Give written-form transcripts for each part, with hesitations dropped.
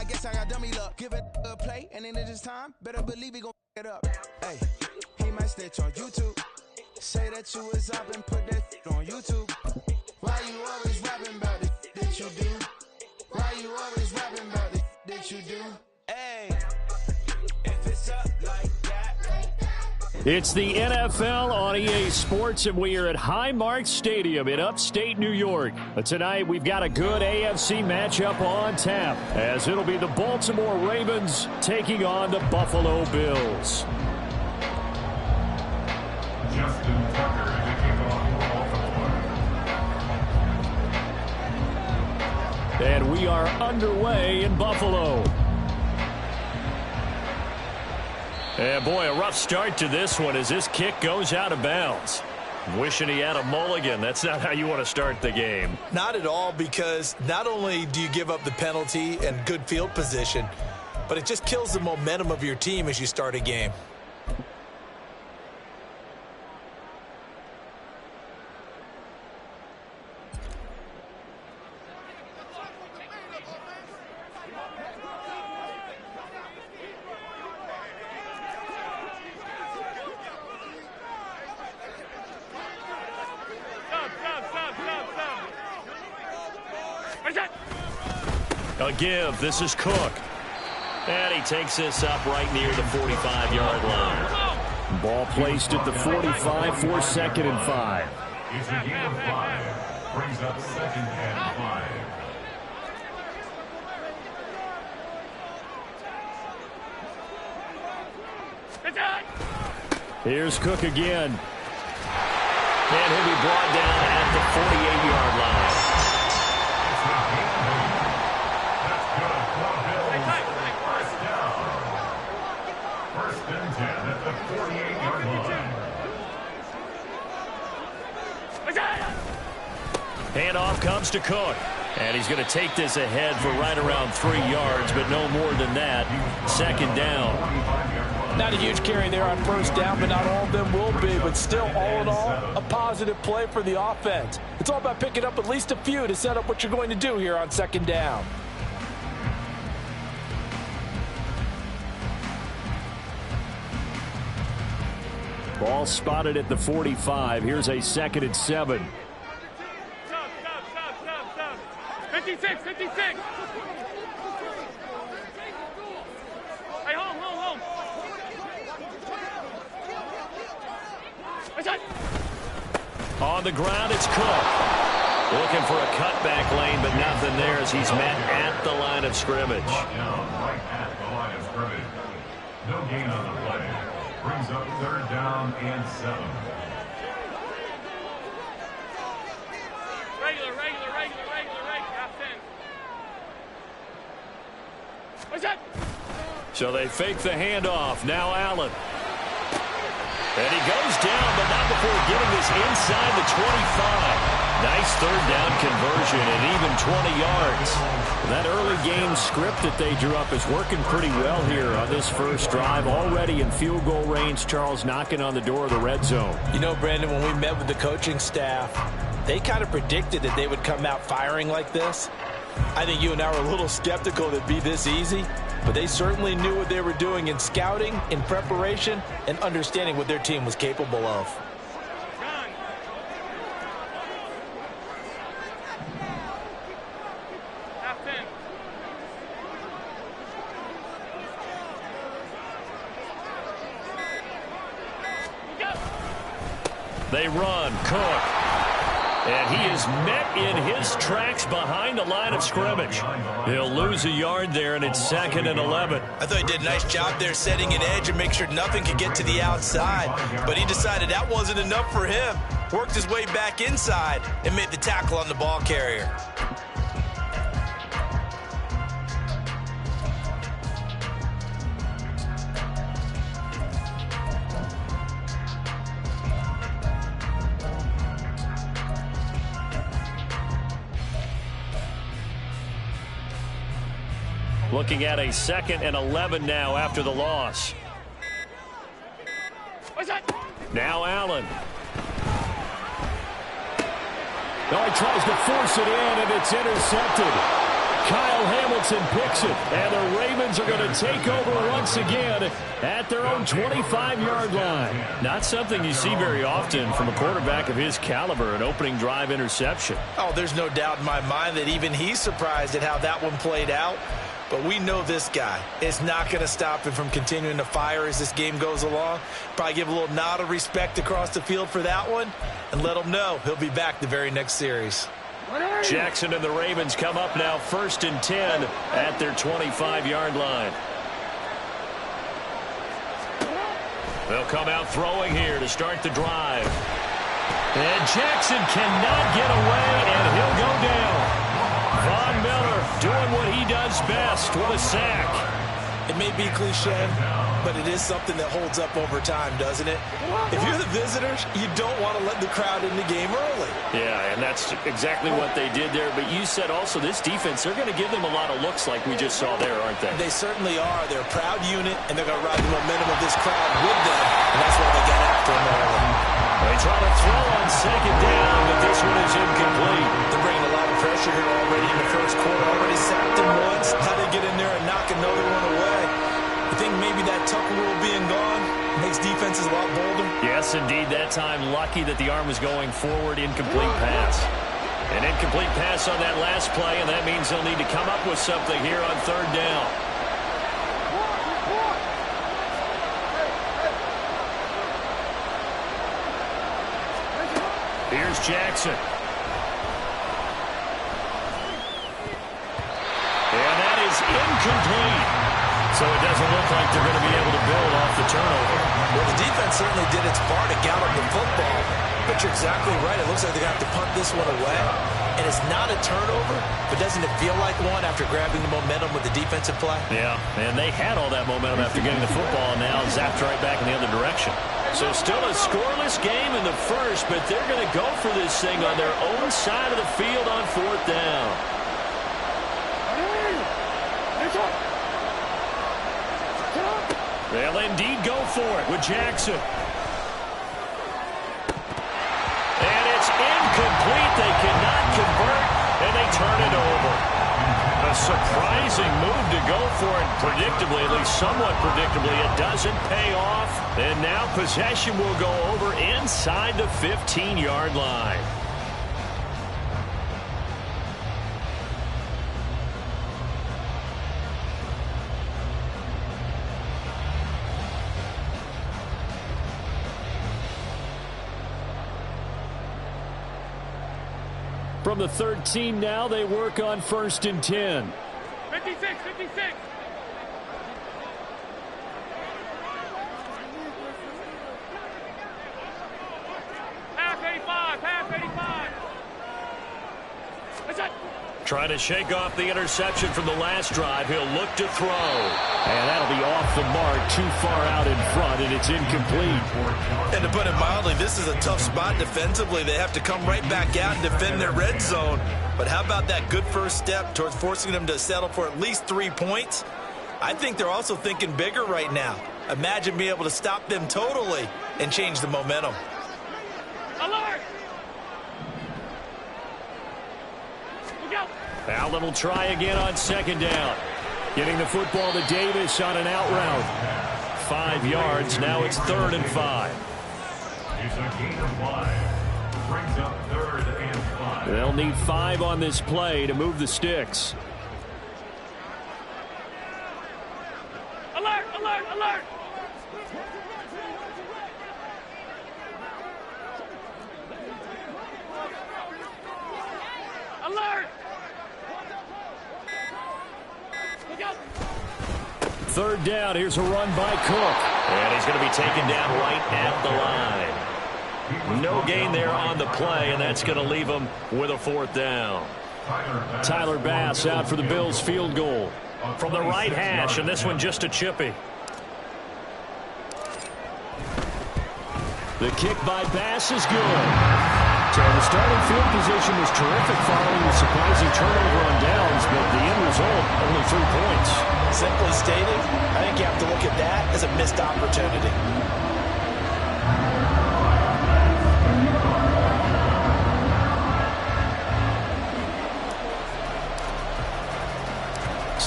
guess I got dummy luck. Give it a play, and then it is time. Better believe he gon' it up. Hey, he might snitch on YouTube. Say that you was up and put that on YouTube. Why you always rapping about the that you do? Why you always rapping about the that you do? Hey, if it's up like that. It's the NFL on EA Sports, and we are at Highmark Stadium in upstate New York. Tonight, we've got a good AFC matchup on tap, as it'll be the Baltimore Ravens taking on the Buffalo Bills. Justin Tucker to kick off Baltimore. And we are underway in Buffalo. And boy, a rough start to this one as this kick goes out of bounds. Wishing he had a mulligan. That's not how you want to start the game. Not at all, because not only do you give up the penalty and good field position, but it just kills the momentum of your team as you start a game. A give. This is Cook. And he takes this up right near the 45-yard line. Ball placed at the 45 for 2nd and 5. It's a gain of 5. Brings up 2nd and 5. Here's Cook again. And he'll be brought down at the 48-yard line. Handoff comes to Cook. And he's going to take this ahead for right around 3 yards, but no more than that. 2nd down. Not a huge carry there on 1st down, but not all of them will be. But still, all in all, a positive play for the offense. It's all about picking up at least a few to set up what you're going to do here on 2nd down. Ball spotted at the 45. Here's a 2nd and 7. 56, 56. Hey, home. On the ground, it's Cook. Looking for a cutback lane, but nothing there as he's met at the line of scrimmage. Right at the line of scrimmage. No gain on the play. Brings up 3rd down and 7. Regular. So they fake the handoff. Now Allen. And he goes down, but not before getting this inside the 25. Nice 3rd down conversion and even 20 yards. That early game script that they drew up is working pretty well here on this first drive. Already in field goal range, Charles knocking on the door of the red zone. You know, Brandon, when we met with the coaching staff, they kind of predicted that they would come out firing like this. I think you and I were a little skeptical that it'd be this easy, but they certainly knew what they were doing in scouting, in preparation, and understanding what their team was capable of. They run. Cook. And he is met in his tracks behind the line of scrimmage. He'll lose a yard there, and it's 2nd and 11. I thought he did a nice job there setting an edge and make sure nothing could get to the outside. But he decided that wasn't enough for him. Worked his way back inside and made the tackle on the ball carrier. Looking at a 2nd and 11 now after the loss. Now Allen. No, he tries to force it in, and it's intercepted. Kyle Hamilton picks it, and the Ravens are going to take over once again at their own 25-yard line. Not something you see very often from a quarterback of his caliber, an opening drive interception. Oh, there's no doubt in my mind that even he's surprised at how that one played out. But we know this guy. It's not going to stop him from continuing to fire as this game goes along. Probably give a little nod of respect across the field for that one and let him know he'll be back the very next series. Jackson and the Ravens come up now 1st and 10 at their 25-yard line. They'll come out throwing here to start the drive. And Jackson cannot get away, and he'll go down. Von Miller doing what he does best with a sack. It may be cliche, but it is something that holds up over time, doesn't it? If you're the visitors, you don't want to let the crowd in the game early. Yeah, and that's exactly what they did there. But you said also this defense, they're going to give them a lot of looks like we just saw there, aren't they? They certainly are. They're a proud unit, and they're going to ride the momentum of this crowd with them, and that's why they got after them early. They try to throw on 2nd down, but this one is incomplete. They're bringing a lot of pressure here already in the first quarter. Already sacked him once. How they get in there and knock another one away? You think maybe that Tucker rule being gone makes defenses a lot bolder? Yes, indeed. That time, lucky that the arm was going forward. Incomplete pass. An incomplete pass on that last play, and that means they'll need to come up with something here on 3rd down. Here's Jackson. And that is incomplete. So it doesn't look like they're going to be able to build off the turnover. Well, the defense certainly did its part to gallop the football. But you're exactly right. It looks like they're going to have to punt this one away. And it's not a turnover, but doesn't it feel like one after grabbing the momentum with the defensive play? Yeah, and they had all that momentum after getting the football, and now zapped right back in the other direction. So still a scoreless game in the first, but they're going to go for this thing on their own side of the field on 4th down. They'll indeed go for it with Jackson. And it's incomplete. They cannot convert, and they turn it over. A surprising move to go for it. Predictably, at least somewhat predictably, it doesn't pay off. And now possession will go over inside the 15-yard line. From the 13 now, they work on 1st and 10. 56, 56. Half 85, half 85. That's it. Trying to shake off the interception from the last drive. He'll look to throw. And that'll be off the mark, too far out in front, and it's incomplete. And to put it mildly, this is a tough spot defensively. They have to come right back out and defend their red zone. But how about that good first step towards forcing them to settle for at least 3 points? I think they're also thinking bigger right now. Imagine being able to stop them totally and change the momentum. Alert! Look out! Allen will try again on 2nd down. Getting the football to Davis on an out route. 5 yards. Now it's 3rd and 5. It's a gain of 5. Brings up 3rd and 5. They'll need 5 on this play to move the sticks. Alert! Alert! Alert! Alert! Look out! 3rd down. Here's a run by Cook. And he's going to be taken down right at the line. No gain there on the play, and that's going to leave him with a 4th down. Tyler Bass out for the Bills field goal from the right hash, and this one just a chippy. The kick by Bass is good. So the starting field position was terrific following the surprising turnover on downs, but the end result, only 3 points. Simply stated, I think you have to look at that as a missed opportunity.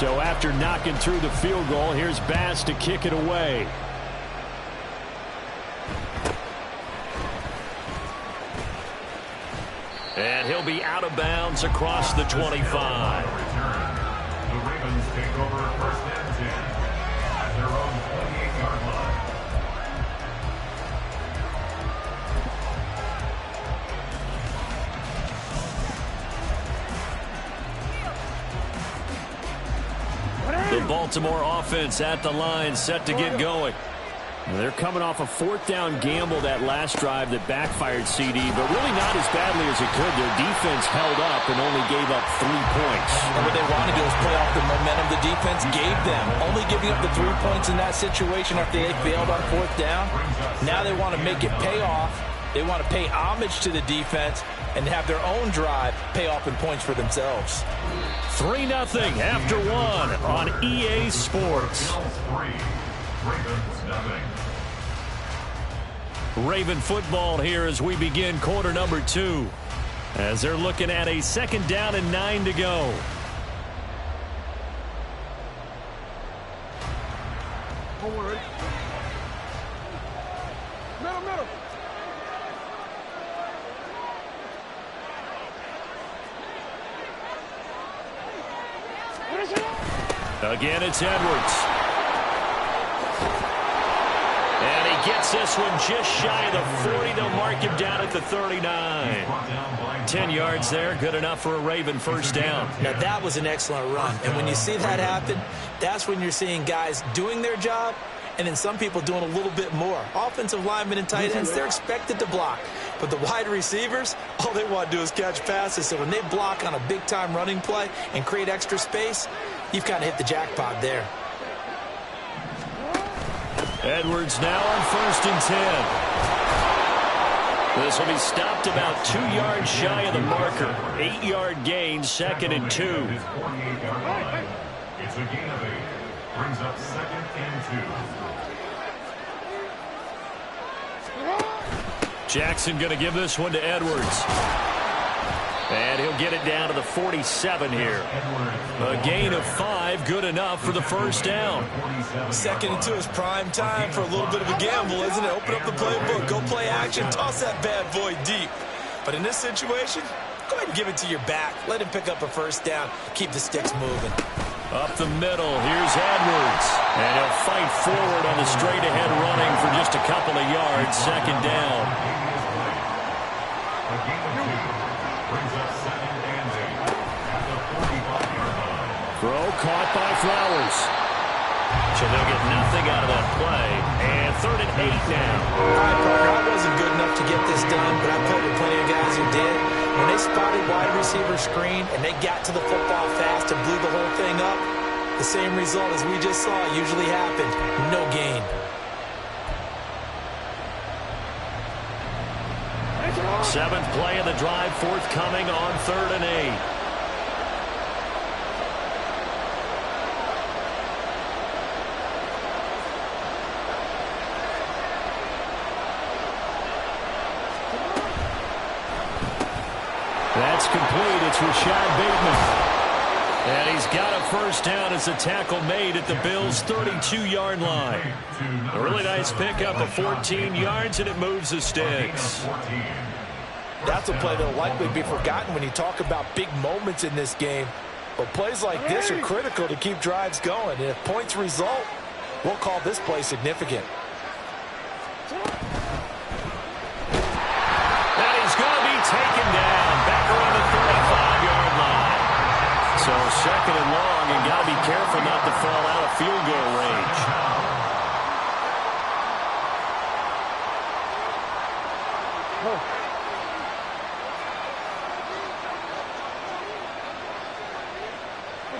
So after knocking through the field goal, here's Bass to kick it away. And he'll be out of bounds across the 25. The Ravens take over first and 10 at their own 28-yard line. The Baltimore offense at the line, set to get going. They're coming off a fourth down gamble that last drive that backfired CD, but really not as badly as it could. Their defense held up and only gave up 3 points. And what they want to do is play off the momentum the defense gave them. Only giving up the 3 points in that situation after they failed on fourth down. Now they want to make it pay off. They want to pay homage to the defense and have their own drive pay off in points for themselves. 3-0 after 1 on EA Sports. Raven football here as we begin quarter number 2. As they're looking at a 2nd down and 9 to go. Forward. Middle. Again, it's Edwards. And he gets this one just shy of the 40. They'll mark him down at the 39. 10 yards there, good enough for a Raven first down. Now, that was an excellent run. And when you see that happen, that's when you're seeing guys doing their job and then some people doing a little bit more. Offensive linemen and tight ends, they're expected to block. But the wide receivers, all they want to do is catch passes. So when they block on a big-time running play and create extra space, you've kind of hit the jackpot there. Edwards now on 1st and 10. This will be stopped about 2 yards shy of the marker. 8-yard gain, 2nd and 2. It's a gain of 8. Brings up 2nd and 2. Jackson going to give this one to Edwards. And he'll get it down to the 47 here. A gain of 5, good enough for the first down. 2nd and 2 is prime time for a little bit of a gamble, isn't it? Open up the playbook, go play action, toss that bad boy deep. But in this situation, go ahead and give it to your back. Let him pick up a first down. Keep the sticks moving. Up the middle, here's Edwards. And he'll fight forward on the straight-ahead running for just a couple of yards. 2nd down. A gain of 2. Brings up 2nd and 8 at the 45-yard line. Throw caught by Flowers. So they'll get nothing out of that play. And 3rd and 8 now. All right, partner, I wasn't good enough to get this done, but I played with plenty of guys who did. When they spotted wide receiver screen and they got to the football fast and blew the whole thing up, the same result as we just saw usually happened. No gain. Seventh play of the drive forthcoming on 3rd and 8. That's complete. It's Rashad Bateman. And he's got a first down as a tackle made at the Bills' 32-yard line. A really nice pickup of 14 yards, and it moves the sticks. That's a play that will likely be forgotten when you talk about big moments in this game. But plays like this are critical to keep drives going. And if points result, we'll call this play significant. And he's going to be taken down back around the 35-yard line. So 2nd and long, and got to be careful not to fall out of field goal range.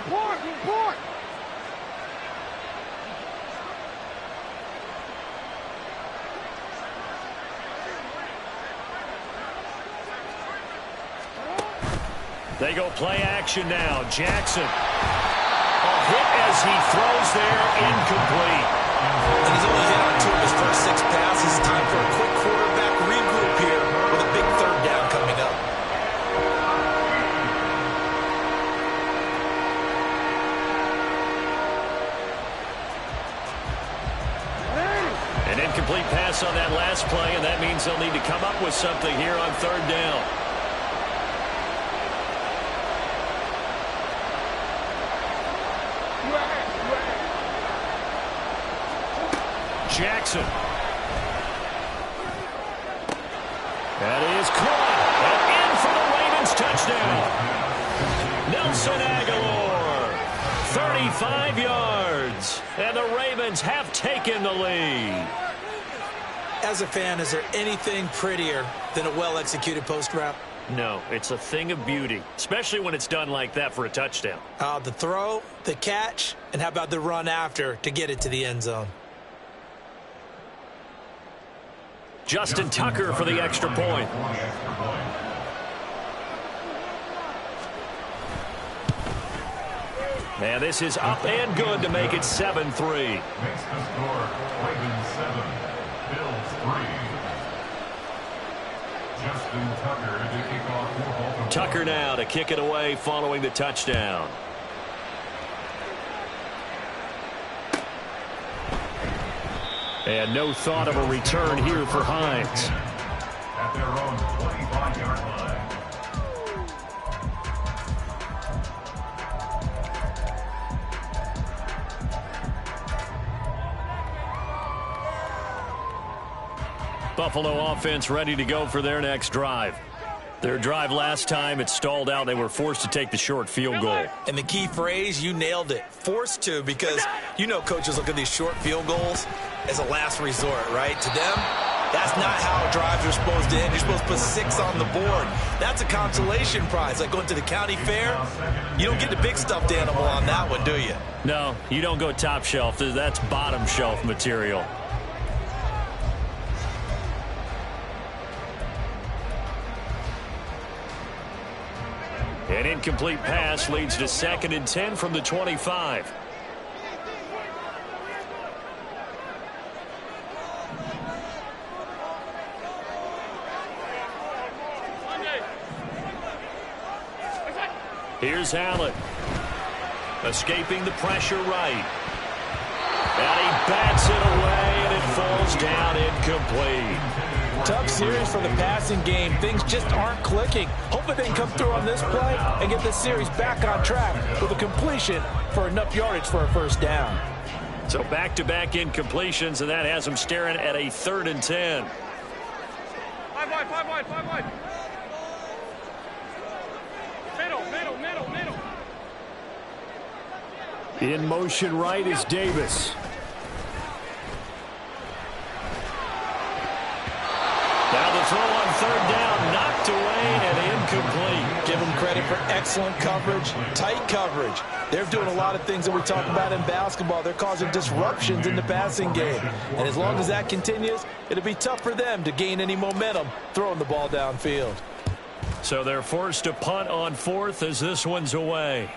Report! They go play action now. Jackson. A hit as he throws there, incomplete. And he's only hit on 2 of his first 6 passes. Time for a quick quarterback regroup here with a big 3rd down coming up. incomplete pass on that last play, and that means they'll need to come up with something here on third down. Jackson. That is caught. And in for the Ravens touchdown. Nelson Aguilar. 35 yards. And the Ravens have taken the lead. As a fan, is there anything prettier than a well-executed post route? No, it's a thing of beauty, especially when it's done like that for a touchdown. The throw, the catch, and how about the run after to get it to the end zone? Justin Tucker for the extra point. And this is up and good to make it 7-3. Makes the score Ravens 7, Bills 3. Justin Tucker to kick off for Baltimore. Tucker now to kick it away following the touchdown. And no thought of a return here for Hines. At their own 25-yard line. Buffalo offense ready to go for their next drive. Their drive last time, it stalled out. They were forced to take the short field goal. And the key phrase, you nailed it. Forced to, because you know coaches look at these short field goals as a last resort, right? To them, that's not how drives are supposed to end. You're supposed to put 6 on the board. That's a consolation prize. Like going to the county fair, you don't get the big stuffed animal on that one, do you? No, you don't go top shelf. That's bottom shelf material. An incomplete pass leads to 2nd and 10 from the 25. Here's Allen. Escaping the pressure right. And he bats it away, and it falls down incomplete. Tough series for the passing game. Things just aren't clicking. Hopefully they can come through on this play and get this series back on track with a completion for enough yardage for a first down. So back-to-back incompletions, and that has them staring at a 3rd and 10. 5 wide. Middle. In motion right is Davis. Now the throw on 3rd down, knocked away and incomplete. Give them credit for excellent coverage, tight coverage. They're doing a lot of things that we talk about in basketball. They're causing disruptions in the passing game. And as long as that continues, it'll be tough for them to gain any momentum throwing the ball downfield. So they're forced to punt on 4th as this one's away.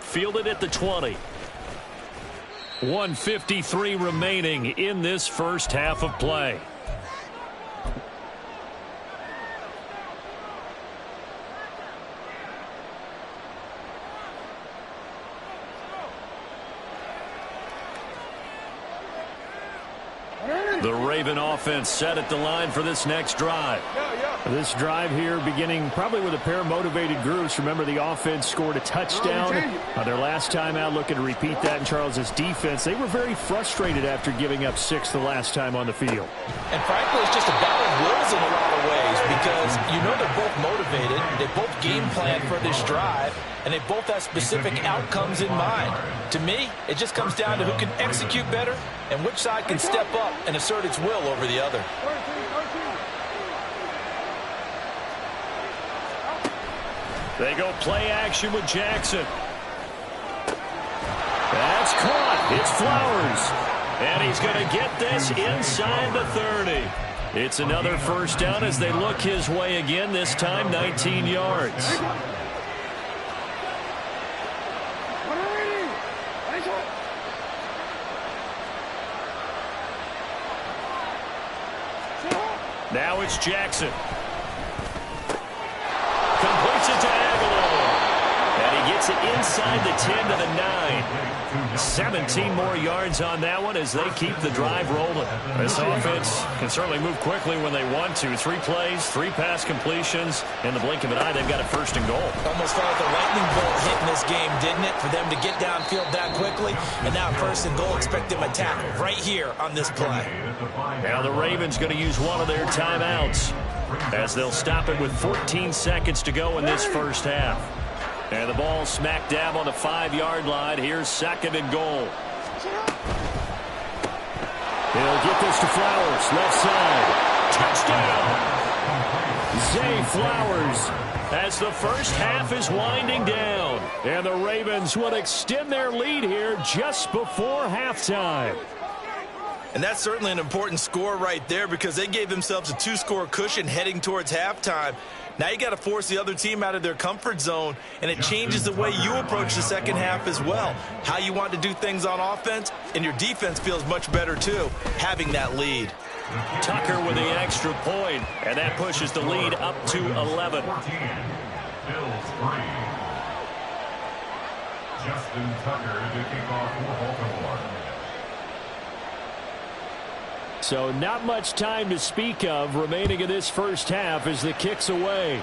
Fielded at the 20. 1:53 remaining in this first half of play. The Raven offense set at the line for this next drive. This drive here beginning probably with a pair of motivated groups. Remember, the offense scored a touchdown. Their last time out, looking to repeat that in Charles's defense. They were very frustrated after giving up 6 the last time on the field. And frankly, it's just a battle of wills in a lot of ways because you know they're both motivated. They both game plan for this drive, and they both have specific outcomes in mind. To me, it just comes down to who can execute better and which side can step up and assert its will over the other. They go play action with Jackson. That's caught. It's Flowers. And he's going to get this inside the 30. It's another first down as they look his way again, this time 19 yards. Now it's Jackson. Completes it to Aguilar. And he gets gets it inside the 10 to the 9. 17 more yards on that one as they keep the drive rolling. This offense can certainly move quickly when they want to. 3 plays, 3 pass completions. In the blink of an eye, they've got a first and goal. Almost felt like a lightning bolt hitting this game, didn't it? For them to get downfield that quickly. And now first and goal, expect them to tackle right here on this play. Now the Ravens going to use one of their timeouts as they'll stop it with 14 seconds to go in this first half. And the ball smack dab on the 5-yard line. Here's second and goal. He'll get this to Flowers, left side. Touchdown! Zay Flowers as the first half is winding down. And the Ravens will extend their lead here just before halftime. And that's certainly an important score right there because they gave themselves a 2-score cushion heading towards halftime. Now you got to force the other team out of their comfort zone, and it changes the way you approach the second half as well. How you want to do things on offense, and your defense feels much better too, having that lead. Tucker with the extra point, and that pushes the lead up to 11. 14, Bills 3. Justin Tucker to kick off for Baltimore. So not much time to speak of remaining in this first half as the kick's away.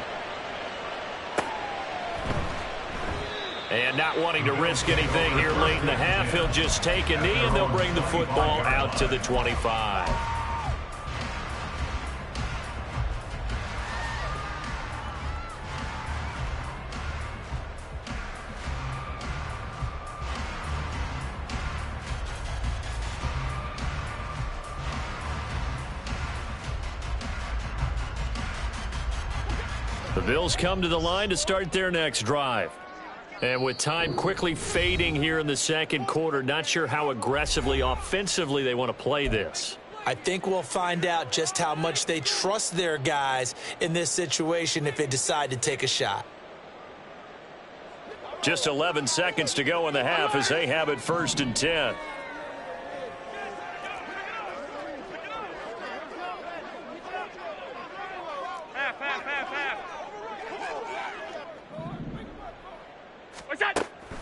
And not wanting to risk anything here late in the half, he'll just take a knee and they'll bring the football out to the 25. The Bills come to the line to start their next drive. And with time quickly fading here in the second quarter, not sure how aggressively, offensively they want to play this. I think we'll find out just how much they trust their guys in this situation if they decide to take a shot. Just 11 seconds to go in the half as they have it 1st and 10.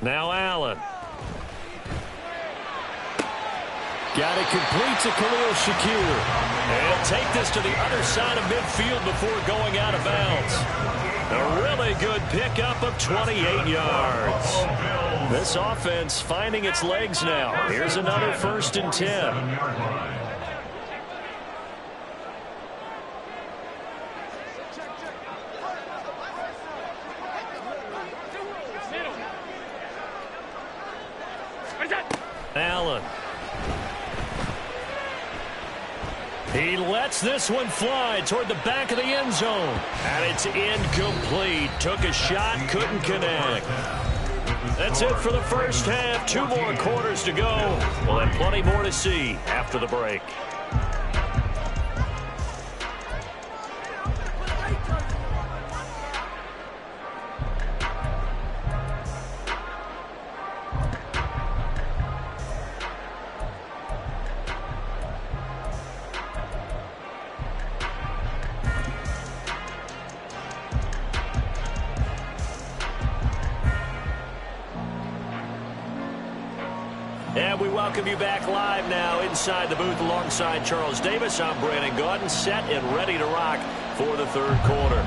Now Allen. Got it complete to Khalil Shakir. And take this to the other side of midfield before going out of bounds. A really good pickup of 28 yards. This offense finding its legs now. Here's another 1st and 10. Allen. He lets this one fly toward the back of the end zone. And it's incomplete. Took a shot, couldn't connect. That's it for the first half. 2 more quarters to go. We'll have plenty more to see after the break. And we welcome you back live now inside the booth alongside Charles Davis. I'm Brandon Gaudin, set and ready to rock for the 3rd quarter.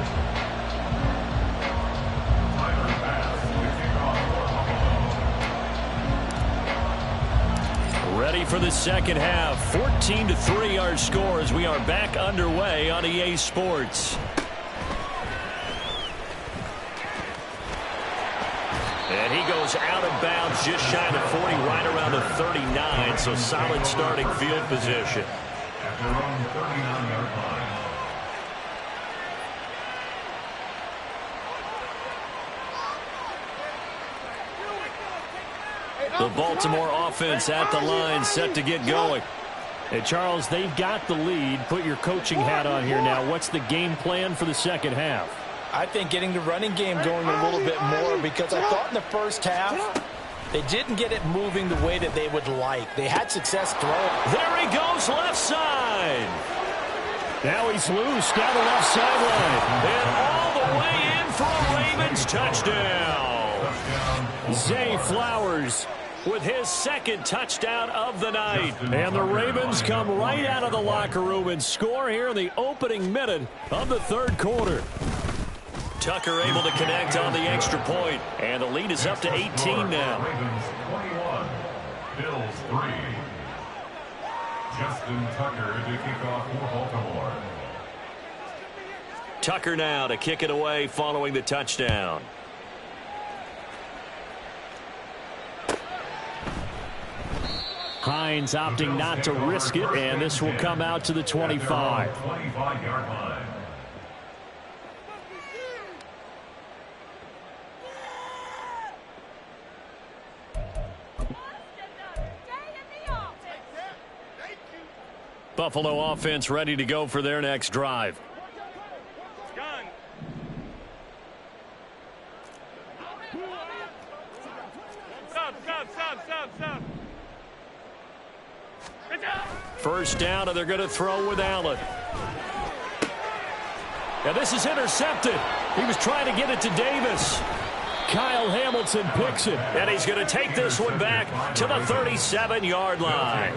Ready for the second half. 14-3 our score as we are back underway on EA Sports. And he goes out of bounds just shy of 40, right around the 39, so solid starting field position. At their own 39-yard line. The Baltimore offense at the line, set to get going. Hey, Charles, they've got the lead. Put your coaching hat on here now. What's the game plan for the second half? I think getting the running game going a little bit more because I thought in the first half they didn't get it moving the way that they would like. They had success throwing. There he goes, left side. Now he's loose down the left sideline. And all the way in for a Ravens touchdown. Zay Flowers with his second touchdown of the night. And the Ravens come right out of the locker room and score here in the opening minute of the third quarter. Tucker able to connect on the extra point, and the lead is up to 18 now. Ravens 21, Bills 3. Justin Tucker to kick off for Baltimore. Tucker now to kick it away following the touchdown. Hines opting not to risk it, and this will come out to the 25. 25-yard line. Buffalo offense ready to go for their next drive. Stop. First down, and they're going to throw with Allen. And this is intercepted. He was trying to get it to Davis. Kyle Hamilton picks it, and he's going to take this one back to the 37-yard line.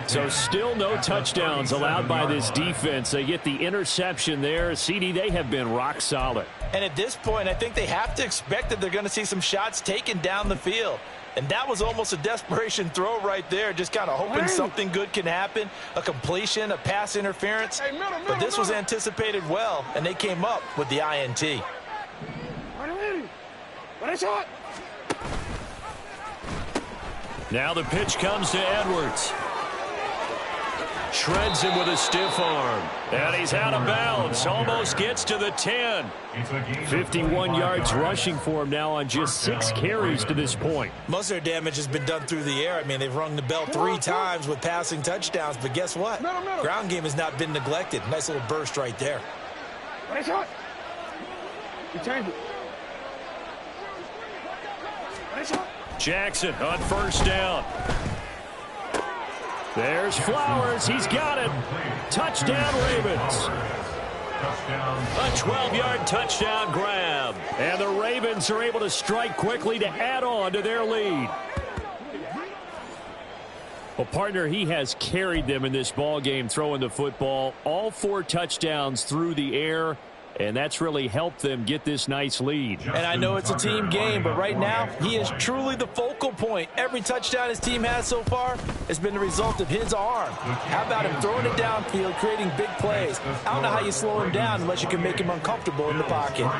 So still no touchdowns allowed by this defense. They get the interception there. CD, they have been rock solid. And at this point, I think they have to expect that they're going to see some shots taken down the field. And that was almost a desperation throw right there, just kind of hoping something good can happen, a completion, a pass interference. But this was anticipated well, and they came up with the INT. Now the pitch comes to Edwards. Shreds him with a stiff arm. And he's out of bounds. Almost gets to the 10. 51 yards rushing for him now on just 6 carries to this point. Most of their damage has been done through the air. I mean, they've rung the bell 3 times with passing touchdowns. But guess what? Ground game has not been neglected. Nice little burst right there. Jackson on first down. There's Flowers. He's got it. Touchdown, Ravens. A 12-yard touchdown grab. And the Ravens are able to strike quickly to add on to their lead. Well, partner, he has carried them in this ball game throwing the football. All 4 touchdowns through the air. And that's really helped them get this nice lead. And I know it's a team game, but right now, he is truly the focal point. Every touchdown his team has so far has been the result of his arm. How about him throwing it downfield, creating big plays? I don't know how you slow him down unless you can make him uncomfortable in the pocket.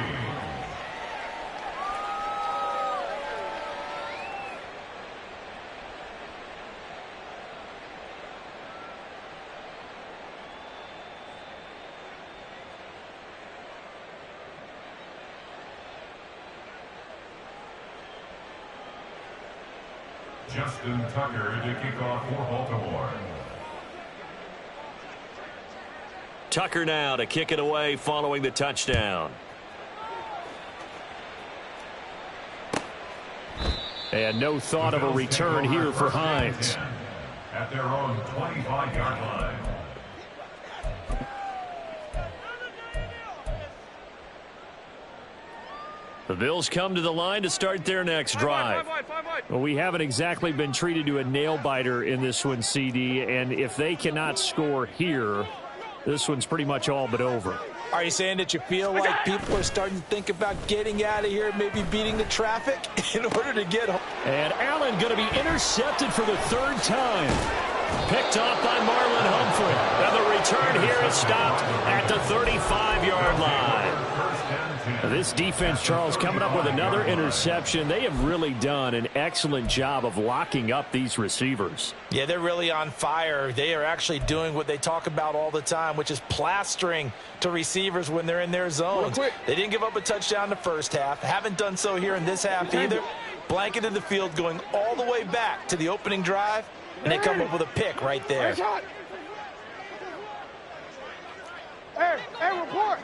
Justin Tucker to kick off for Baltimore. Tucker now to kick it away following the touchdown. And no thought of a return here for Hines. At their own 25-yard line. The Bills come to the line to start their next drive. Well, we haven't exactly been treated to a nail-biter in this one, CD, and if they cannot score here, this one's pretty much all but over. Are you saying that you feel like people are starting to think about getting out of here, maybe beating the traffic in order to get home? And Allen going to be intercepted for the 3rd time. Picked off by Marlon Humphrey. And the return here is stopped at the 35-yard line. This defense, Charles, coming up with another interception. They have really done an excellent job of locking up these receivers. Yeah, they're really on fire. They are actually doing what they talk about all the time, which is plastering to receivers when they're in their zones. They didn't give up a touchdown in the first half. Haven't done so here in this half either. Blanketed the field going all the way back to the opening drive, and they come up with a pick right there. Hey, report.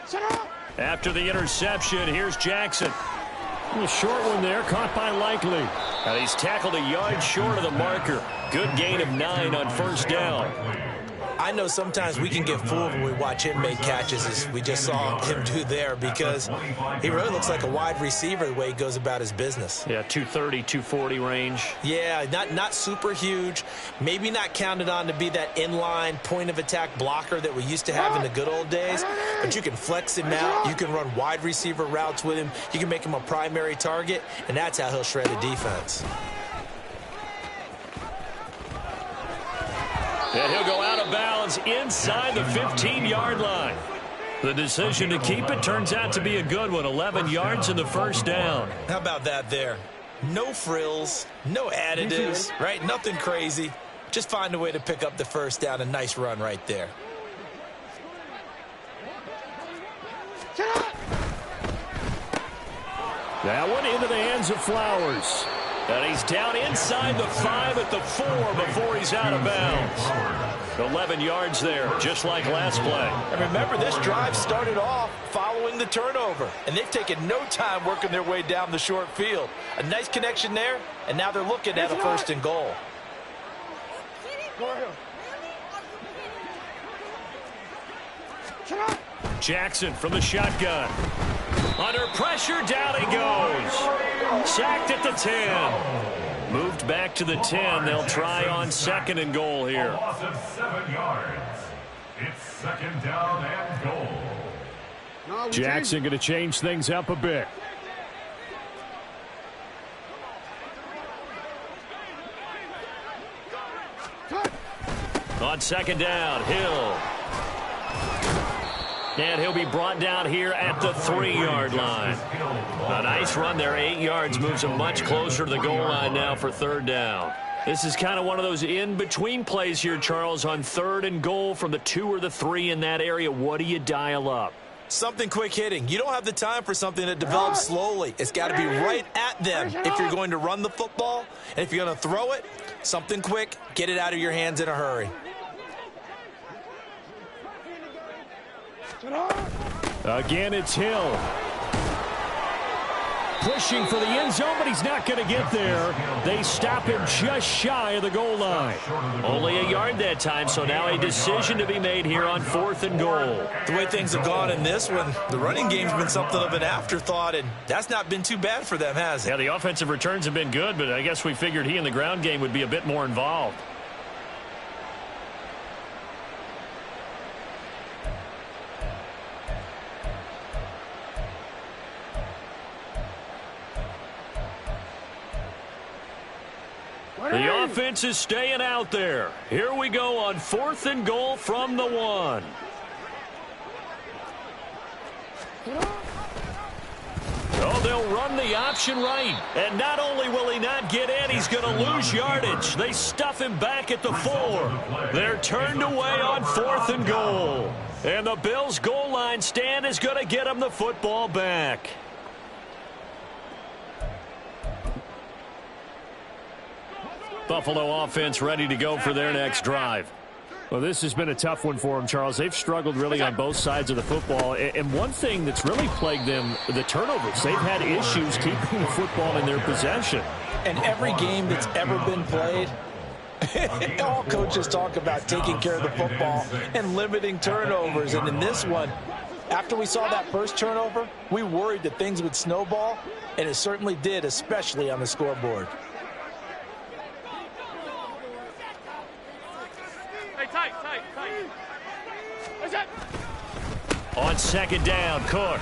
Shut up. After the interception, here's Jackson. A short one there, caught by Likely. And he's tackled a yard short of the marker. Good gain of 9 on first down. I know sometimes we can get fooled when we watch him make catches, as we just saw him do there, because he really looks like a wide receiver the way he goes about his business. Yeah, 230, 240 range. Yeah, not super huge. Maybe not counted on to be that inline point-of-attack blocker that we used to have in the good old days, but you can flex him out. You can run wide receiver routes with him. You can make him a primary target, and that's how he'll shred a defense. And he'll go out of bounds inside the 15-yard line. The decision to keep it turns out to be a good one. 11 yards in the first down. How about that there? No frills, no additives, right? Nothing crazy. Just find a way to pick up the first down. A nice run right there. That one into the hands of Flowers. And he's down inside the 5 at the 4 before he's out of bounds. 11 yards there, just like last play. And remember, this drive started off following the turnover, and they've taken no time working their way down the short field. A nice connection there, and now they're looking at a 1st and goal. Jackson from the shotgun. Under pressure, down he goes. Sacked at the 10. Moved back to the 10. They'll try on 2nd and goal here. A loss of 7 yards. It's 2nd down and goal. Jackson going to change things up a bit. On 2nd down, Hill. And he'll be brought down here at the 3-yard line. A nice run there, 8 yards, moves him much closer to the goal line now for 3rd down. This is kind of one of those in-between plays here, Charles, on 3rd and goal from the 2 or the 3 in that area. What do you dial up? Something quick hitting. You don't have the time for something that develops slowly. It's got to be right at them if you're going to run the football. And if you're going to throw it, something quick, get it out of your hands in a hurry. Again, it's Hill. Pushing for the end zone, but he's not going to get there. They stop him just shy of the goal line. Only a yard that time, so now a decision to be made here on 4th and goal. The way things have gone in this one, the running game's been something of an afterthought, and that's not been too bad for them, has it? Yeah, the offensive returns have been good, but I guess we figured he in the ground game would be a bit more involved. The offense is staying out there. Here we go on 4th and goal from the 1. Oh, they'll run the option right. And not only will he not get in, he's going to lose yardage. They stuff him back at the 4. They're turned away on 4th and goal. And the Bills' goal line stand is going to get them the football back. Buffalo offense ready to go for their next drive. Well, this has been a tough one for them, Charles. They've struggled really on both sides of the football. And one thing that's really plagued them, the turnovers. They've had issues keeping the football in their possession. And every game that's ever been played, all coaches talk about taking care of the football and limiting turnovers. And in this one, after we saw that first turnover, we worried that things would snowball, and it certainly did, especially on the scoreboard. On 2nd down, Cook.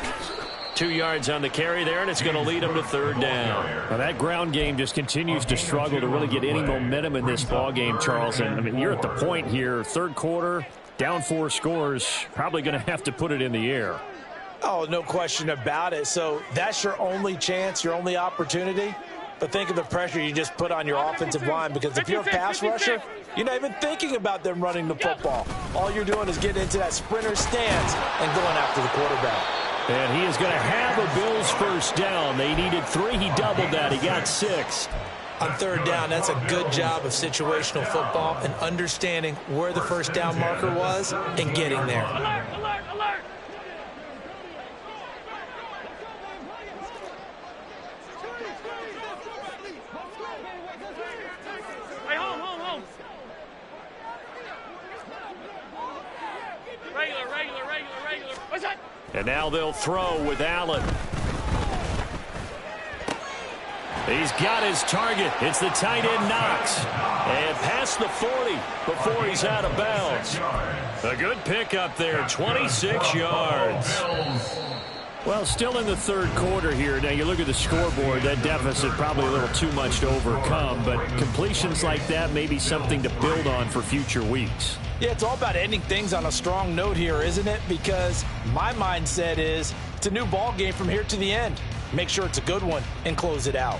2 yards on the carry there, and it's going to lead him to 3rd down. Now, that ground game just continues to struggle to really get any momentum in this ball game, Charles. And, I mean, you're at the point here, 3rd quarter, down 4 scores, probably going to have to put it in the air. Oh, no question about it. So that's your only chance, your only opportunity. But think of the pressure you just put on your offensive line, because if you're a pass rusher, you're not even thinking about them running the football. All you're doing is getting into that sprinter stance and going after the quarterback. And he is going to have a Bills first down. They needed 3. He doubled that. He got 6. On 3rd down, that's a good job of situational football and understanding where the first down marker was and getting there. Alert, alert, alert. Hey, home. And now they'll throw with Allen. He's got his target. It's the tight end Knox. And past the 40 before he's out of bounds. A good pickup there, 26 yards. Well, still in the third quarter here. Now, you look at the scoreboard, that deficit probably a little too much to overcome, but completions like that may be something to build on for future weeks. Yeah, it's all about ending things on a strong note here, isn't it? Because my mindset is it's a new ball game from here to the end. Make sure it's a good one and close it out.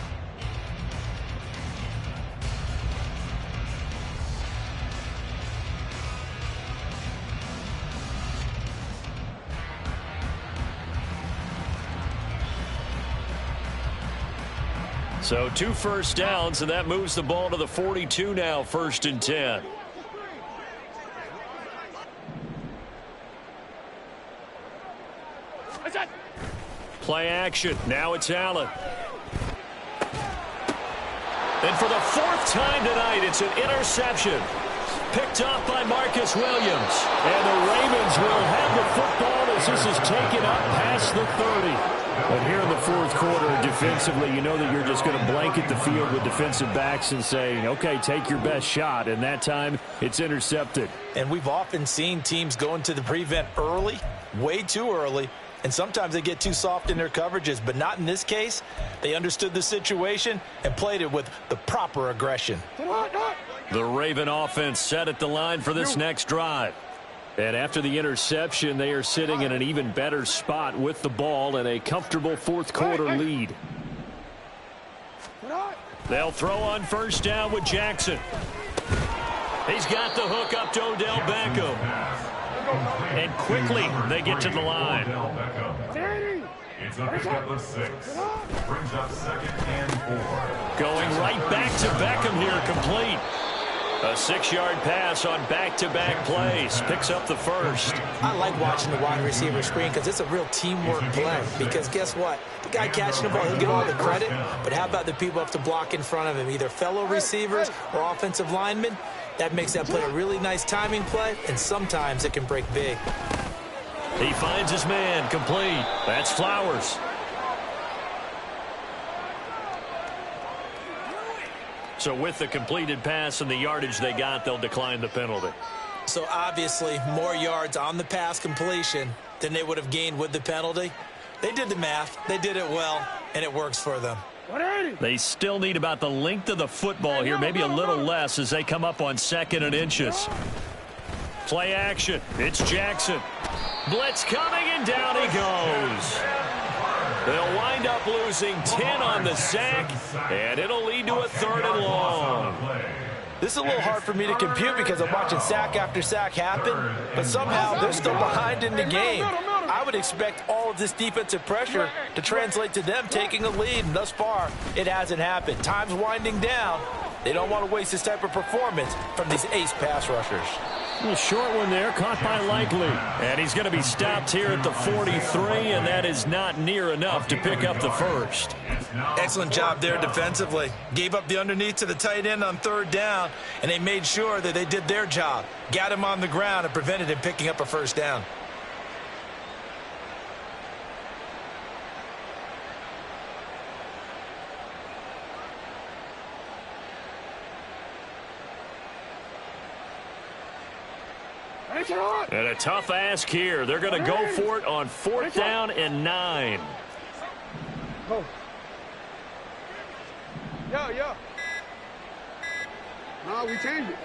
So 2 first downs, and that moves the ball to the 42 now, 1st and 10. Play action. Now it's Allen. And for the 4th time tonight, it's an interception. Picked up by Marcus Williams. And the Ravens will have the football as this is taken up past the 30. But here in the 4th quarter, defensively, you know that you're just going to blanket the field with defensive backs and say, okay, take your best shot. And that time, it's intercepted. And we've often seen teams go into the prevent early, way too early, and sometimes they get too soft in their coverages, but not in this case. They understood the situation and played it with the proper aggression. The Raven offense set at the line for this next drive. And after the interception, they are sitting in an even better spot with the ball and a comfortable 4th quarter lead. They'll throw on 1st down with Jackson. He's got the hook up to Odell Beckham. And quickly they get to the line. It's a pickup of 6. Brings up 2nd and 4. Going right back to Beckham here, complete. A 6-yard pass on back-to-back plays. Picks up the 1st. I like watching the wide receiver screen because it's a real teamwork play. Because guess what? The guy catching the ball, he'll get all the credit. But how about the people up to block in front of him, either fellow receivers or offensive linemen? That makes that play a really nice timing play, and sometimes it can break big. He finds his man, complete. That's Flowers. So with the completed pass and the yardage they got, they'll decline the penalty. So obviously more yards on the pass completion than they would have gained with the penalty. They did the math. They did it well, and it works for them. They still need about the length of the football here, maybe a little less as they come up on 2nd and inches. Play action. It's Jackson. Blitz coming, and down he goes. They'll wind up losing 10 on the sack, and it'll lead to a 3rd and long. This is a little hard for me to compute because I'm watching sack after sack happen, but somehow they're still behind in the game. I would expect all of this defensive pressure to translate to them taking a lead, and thus far, it hasn't happened. Time's winding down. They don't want to waste this type of performance from these ace pass rushers. A short one there, caught by Likely. And he's going to be stopped here at the 43, and that is not near enough to pick up the 1st. Excellent job there defensively. Gave up the underneath to the tight end on 3rd down, and they made sure that they did their job. Got him on the ground and prevented him picking up a 1st down. And a tough ask here. They're going to go for it on 4th down and 9. Yeah. No, we changed it.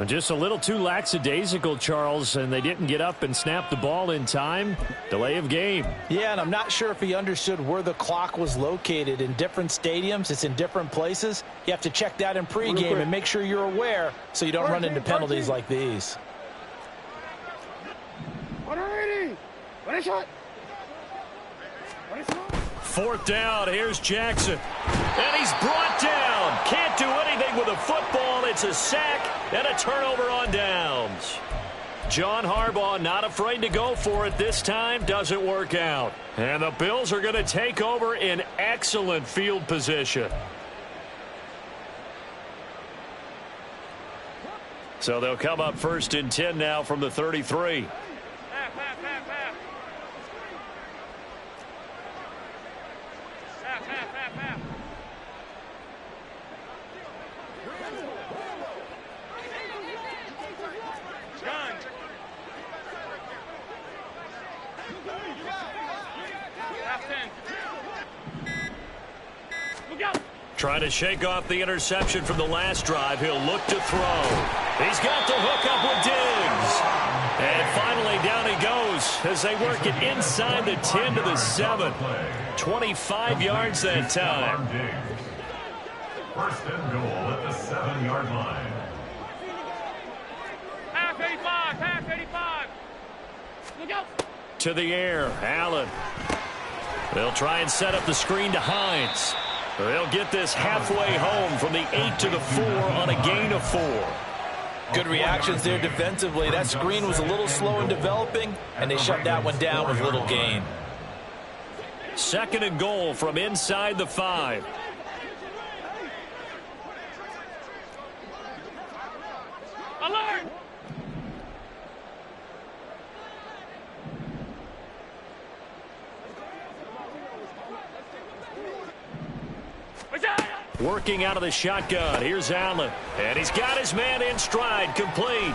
Just a little too lackadaisical, Charles, and they didn't get up and snap the ball in time. Delay of game. Yeah, and I'm not sure if he understood where the clock was located. In different stadiums, it's in different places. You have to check that in pregame and make sure you're aware so you don't run into penalties like these. 4th down, here's Jackson. And he's brought down. Can't do anything with a football. It's a sack and a turnover on downs. John Harbaugh not afraid to go for it this time. Doesn't work out. And the Bills are going to take over in excellent field position. So they'll come up 1st and 10 now from the 33. Trying to shake off the interception from the last drive. He'll look to throw. He's got the hook up with Diggs. And finally down he goes as they work it inside the 10 to the 7. 25 yards that time. 1st and goal at the 7-yard line. Half 85, half 85. Look out. To the air, Allen. They'll try and set up the screen to Hines. They'll get this halfway home from the 8 to the 4 on a gain of 4. Good reactions there defensively. That screen was a little slow in developing, and they shut that one down with little gain. 2nd and goal from inside the 5. Alert! Working out of the shotgun. Here's Allen. And he's got his man in stride. Complete.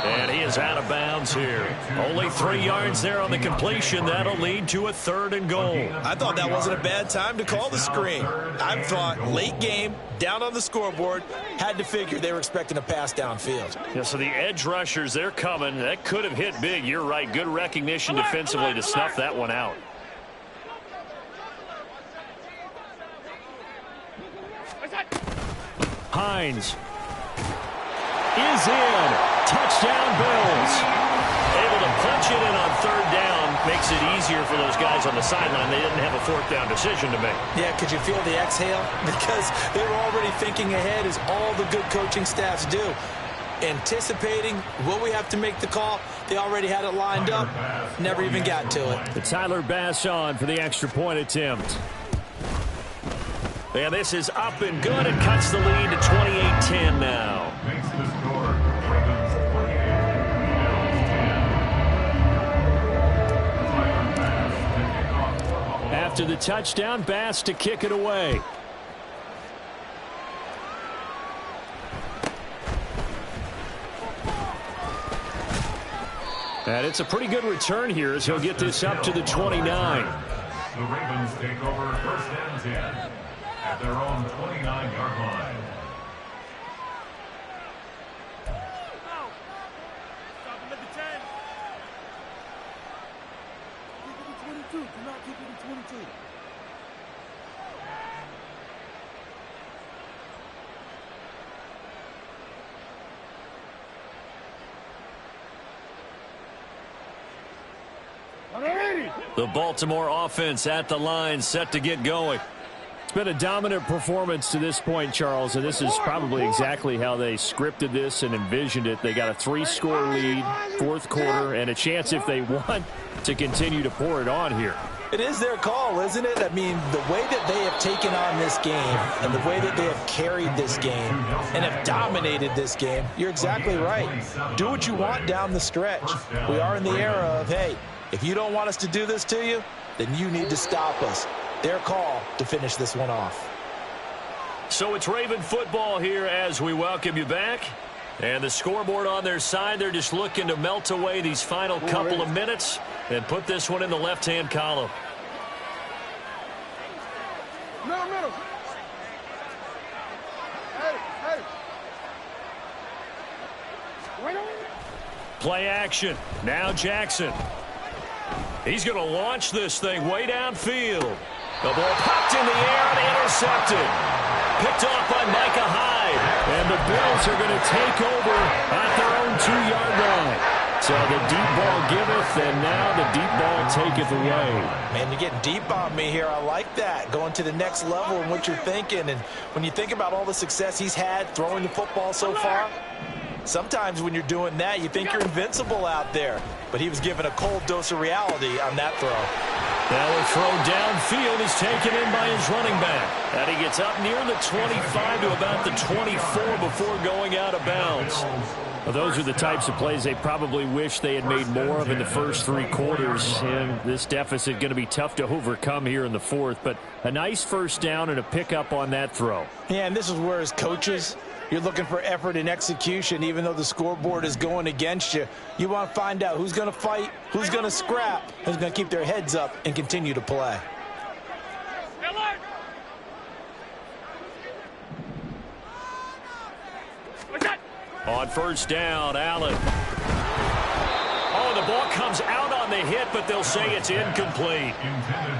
And he is out of bounds here. Only 3 yards there on the completion. That'll lead to a 3rd and goal. I thought that wasn't a bad time to call the screen. I thought late game, down on the scoreboard, had to figure they were expecting a pass downfield. Yeah, so the edge rushers, they're coming. That could have hit big. You're right. Good recognition defensively to snuff that one out. Hines is in. Touchdown, Bills. Able to punch it in on 3rd down. Makes it easier for those guys on the sideline. They didn't have a 4th down decision to make. Yeah, could you feel the exhale? Because they were already thinking ahead, as all the good coaching staffs do. Anticipating, will we have to make the call? They already had it lined up. Never even got to it. The Tyler Bass on for the extra point attempt. And this is up and good. It cuts the lead to 28-10 now. Makes the score. Ravens 28, Bills 10. After the touchdown, Bass to kick it away. And it's a pretty good return here as he'll get this up to the 29. The Ravens take over 1st and 10 at their own 29-yard line. Stop him at the 10. Keep it to 22. Do not keep it to 22. The Baltimore offense at the line, set to get going. It's been a dominant performance to this point, Charles, and this is probably exactly how they scripted this and envisioned it. They got a 3-score lead, 4th quarter, and a chance, if they want, to continue to pour it on here. It is their call, isn't it? I mean, the way that they have taken on this game and the way that they have carried this game and have dominated this game, you're exactly right. Do what you want down the stretch. We are in the era of, hey, if you don't want us to do this to you, then you need to stop us. Their call to finish this one off. So it's Raven football here as we welcome you back. And the scoreboard on their side, they're just looking to melt away these final couple of minutes and put this one in the left-hand column. Middle. Hey. Wait on it. Play action. Now Jackson. He's going to launch this thing way downfield. The ball popped in the air and intercepted. Picked off by Micah Hyde. And the Bills are going to take over at their own 2-yard line. So the deep ball giveth, and now the deep ball taketh away. Man, you're getting deep on me here. I like that. Going to the next level in what you're thinking. And when you think about all the success he's had throwing the football so far, sometimes when you're doing that, you think you're invincible out there. But he was given a cold dose of reality on that throw. Now a throw downfield is taken in by his running back. And he gets up near the 25 to about the 24 before going out of bounds. Well, those are the types of plays they probably wish they had made more of in the first 3 quarters. And this deficit going to be tough to overcome here in the fourth. But a nice first down and a pickup on that throw. Yeah, and this is where, as coaches, you're looking for effort and execution. Even though the scoreboard is going against you, you want to find out who's going to fight, who's going to scrap, who's going to keep their heads up and continue to play. On first down, Allen. Oh, the ball comes out on the hit, but they'll say it's incomplete.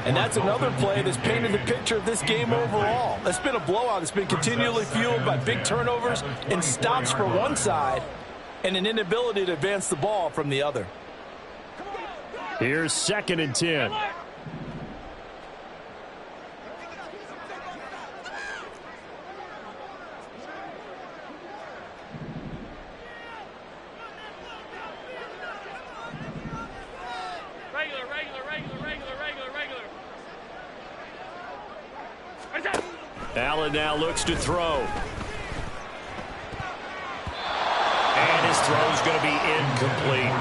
And that's another play that's painted the picture of this game overall. It's been a blowout. It's been continually fueled by big turnovers and stops for one side and an inability to advance the ball from the other. Here's 2nd and 10. Allen now looks to throw. And his throw's going to be incomplete.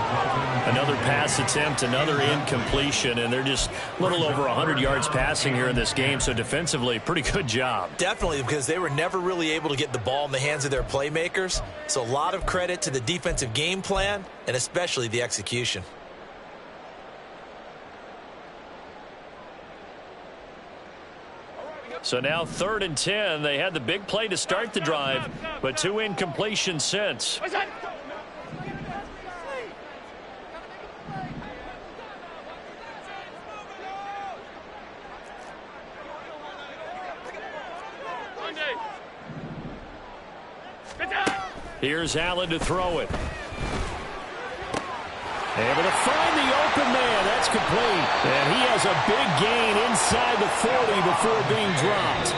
Another pass attempt, another incompletion, and they're just a little over 100 yards passing here in this game, so defensively, pretty good job. Definitely, because they were never really able to get the ball in the hands of their playmakers, so a lot of credit to the defensive game plan and especially the execution. So now 3rd and 10. They had the big play to start the drive, but 2 incompletions since. Here's Allen to throw it. Able to find the open man. That's complete. And he has a big gain inside the 40 before being dropped.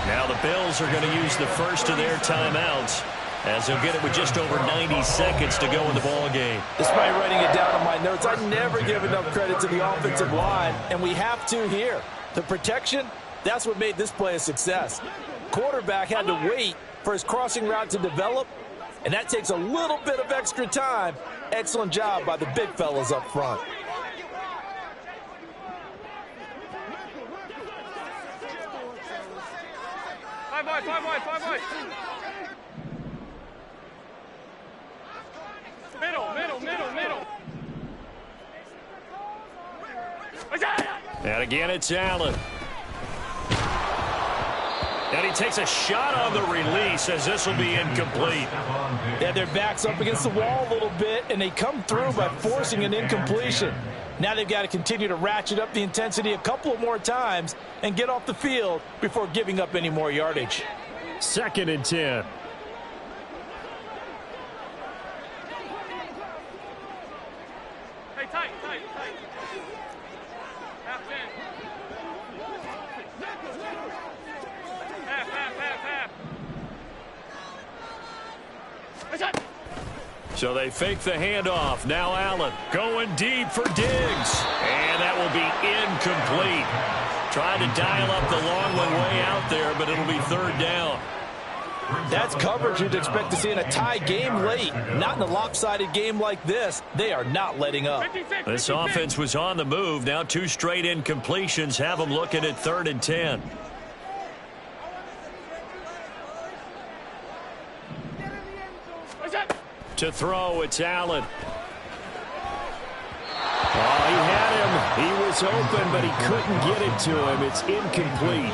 Now the Bills are going to use the first of their timeouts, as they'll get it with just over 90 seconds to go in the ball game. Despite writing it down on my notes, I never give enough credit to the offensive line, and we have to here. The protection, that's what made this play a success. Quarterback had to wait for his crossing route to develop, and that takes a little bit of extra time. Excellent job by the big fellas up front. Five wide. Middle. And again, it's Allen. And he takes a shot on the release, as this will be incomplete. Yeah, their back's up against the wall a little bit, and they come through by forcing an incompletion. Now they've got to continue to ratchet up the intensity a couple of more times and get off the field before giving up any more yardage. 2nd and 10. Hey, tight. Half 10. Half. So they fake the handoff. Now Allen going deep for Diggs. And that will be incomplete. Trying to dial up the long one way out there, but it'll be 3rd down. That's coverage you'd expect to see in a tie game late. Not in a lopsided game like this. They are not letting up. This offense was on the move. Now 2 straight incompletions have them looking at 3rd and 10. To throw, it's Allen. Oh, he had him. He was open, but he couldn't get it to him. It's incomplete.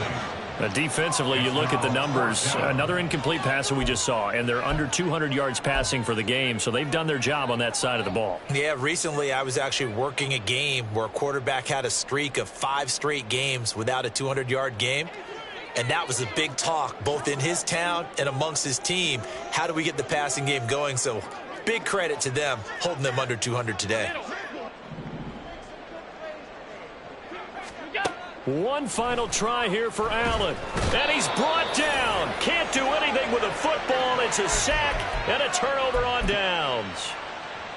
Defensively, you look at the numbers. Another incomplete pass that we just saw, and they're under 200 yards passing for the game, so they've done their job on that side of the ball. Yeah, recently I was actually working a game where a quarterback had a streak of 5 straight games without a 200-yard game. And that was a big talk, both in his town and amongst his team. How do we get the passing game going? So big credit to them, holding them under 200 today. One final try here for Allen. And he's brought down. Can't do anything with a football. It's a sack and a turnover on downs.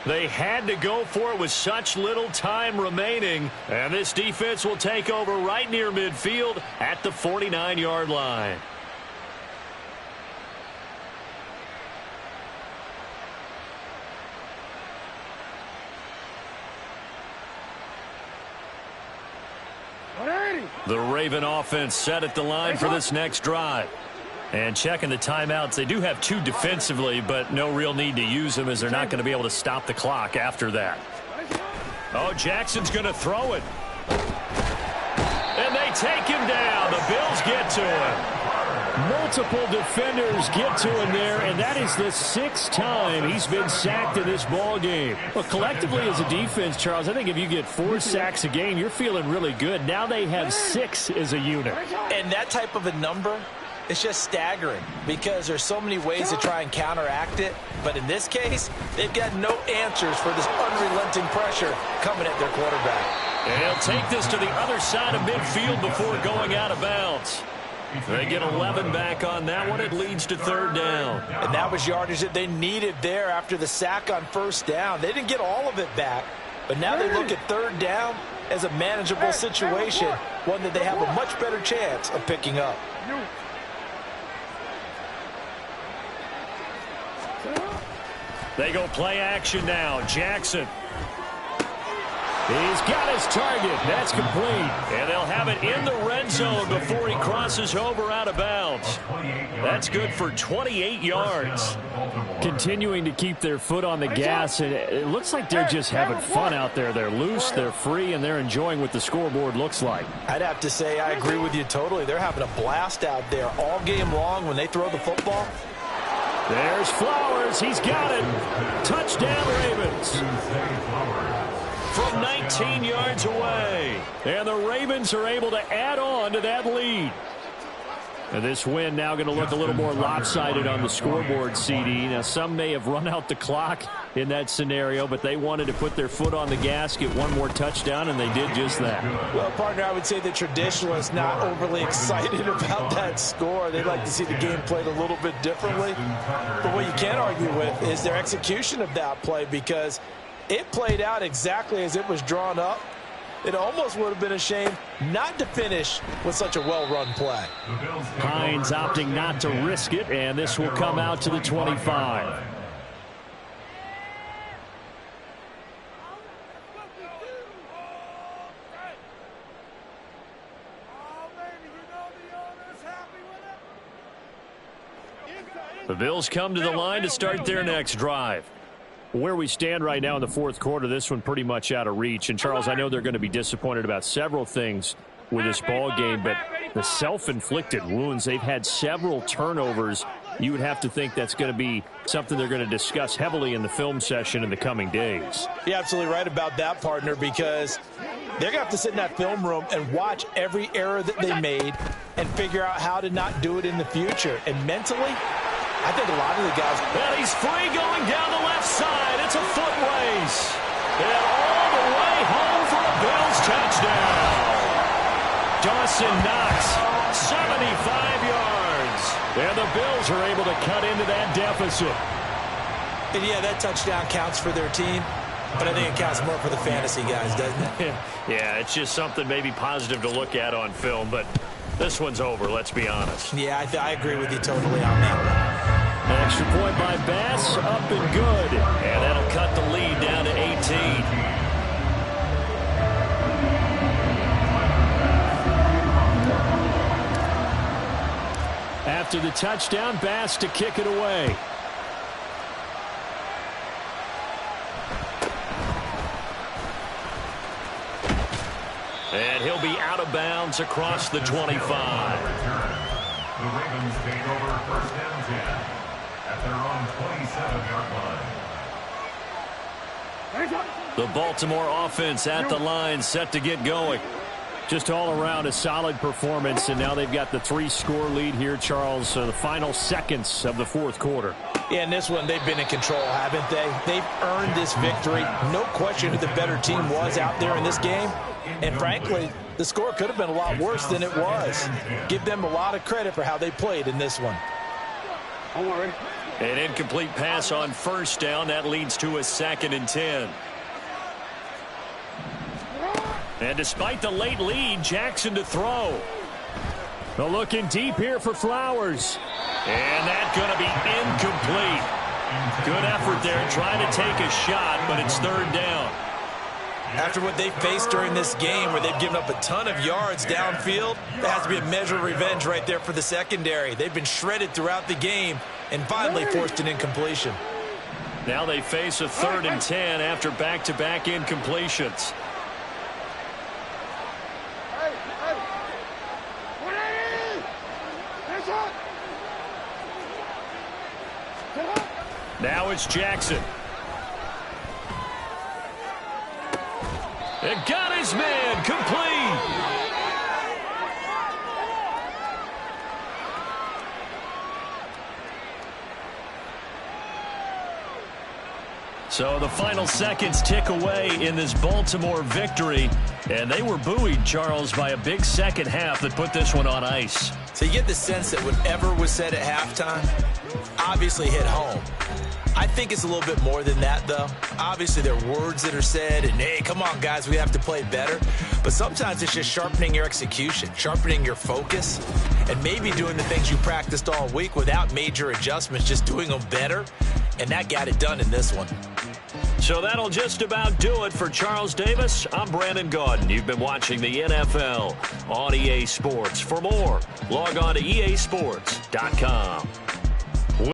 They had to go for it with such little time remaining. And this defense will take over right near midfield at the 49-yard line. The Raven offense set at the line for this next drive. And checking the timeouts, they do have 2 defensively, but no real need to use them as they're not going to be able to stop the clock after that. Oh, Jackson's going to throw it. And they take him down. The Bills get to him. Multiple defenders get to him there, and that is the 6th time he's been sacked in this ball game. Well, collectively as a defense, Charles, I think if you get 4 sacks a game, you're feeling really good. Now they have 6 as a unit. And that type of a number, it's just staggering because there's so many ways to try and counteract it. But in this case, they've got no answers for this unrelenting pressure coming at their quarterback. And he'll take this to the other side of midfield before going out of bounds. They get 11 back on that one. It leads to 3rd down. And that was yardage that they needed there after the sack on 1st down. They didn't get all of it back, but now they look at 3rd down as a manageable situation, one that they have a much better chance of picking up. They go play action now. Jackson. He's got his target. That's complete. And they'll have it in the red zone before he crosses over out of bounds. That's good for 28 yards. Continuing to keep their foot on the gas, and it looks like they're just having fun out there. They're loose, they're free, and they're enjoying what the scoreboard looks like. I'd have to say I agree with you totally. They're having a blast out there all game long when they throw the football. There's Flowers. He's got it. Touchdown, Ravens. From 19 yards away. And the Ravens are able to add on to that lead. And this win now going to look a little more lopsided on the scoreboard, CD. Now, some may have run out the clock in that scenario, but they wanted to put their foot on the gas, get one more touchdown, and they did just that. Well, partner, I would say the traditionalists not overly excited about that score. They'd like to see the game played a little bit differently. But what you can't argue with is their execution of that play, because it played out exactly as it was drawn up. It almost would have been a shame not to finish with such a well-run play. Hines opting not to risk it, and this will come out to the 25. The Bills come to the line to start their next drive. Where we stand right now in the 4th quarter, this one pretty much out of reach. And, Charles, I know they're going to be disappointed about several things with this ball game, but the self-inflicted wounds, they've had several turnovers. You would have to think that's going to be something they're going to discuss heavily in the film session in the coming days. You're absolutely right about that, partner, because they're going to have to sit in that film room and watch every error that they made and figure out how to not do it in the future. And mentally, I think a lot of the guys... Well, he's free going down the left side. It's a foot race. And all the way home for a Bills touchdown. Dawson Knox, 75 yards. And the Bills are able to cut into that deficit. And yeah, that touchdown counts for their team, but I think it counts more for the fantasy guys, doesn't it? Yeah, it's just something maybe positive to look at on film, but this one's over, let's be honest. Yeah, I agree with you totally on that one. An extra point by Bass, up and good. And that'll cut the lead down to 18. After the touchdown, Bass to kick it away. And he'll be out of bounds across the 25. The Ravens take over 1st and 10 at their own 27-yard line. The Baltimore offense at the line, set to get going. Just all around a solid performance, and now they've got the 3-score lead here, Charles. The final seconds of the 4th quarter. Yeah, in this one, they've been in control, haven't they? They've earned this victory. No question who the better team was out there in this game. And frankly, the score could have been a lot worse than it was. Give them a lot of credit for how they played in this one. An incomplete pass on 1st down. That leads to a 2nd and 10. And despite the late lead, Jackson to throw. They're looking deep here for Flowers. And that's going to be incomplete. Good effort there trying to take a shot, but it's 3rd down. After what they faced during this game where they've given up a ton of yards downfield, there has to be a measure of revenge right there for the secondary. They've been shredded throughout the game and finally forced an incompletion. Now they face a 3rd and 10 after back-to-back incompletions. Now it's Jackson. And got his man complete. So the final seconds tick away in this Baltimore victory. And they were buoyed, Charles, by a big second half that put this one on ice. So you get the sense that whatever was said at halftime obviously hit home. I think it's a little bit more than that, though. Obviously, there are words that are said, and, hey, come on, guys, we have to play better. But sometimes it's just sharpening your execution, sharpening your focus, and maybe doing the things you practiced all week without major adjustments, just doing them better. And that got it done in this one. So that'll just about do it for Charles Davis. I'm Brandon Gaudin. You've been watching the NFL on EA Sports. For more, log on to easports.com.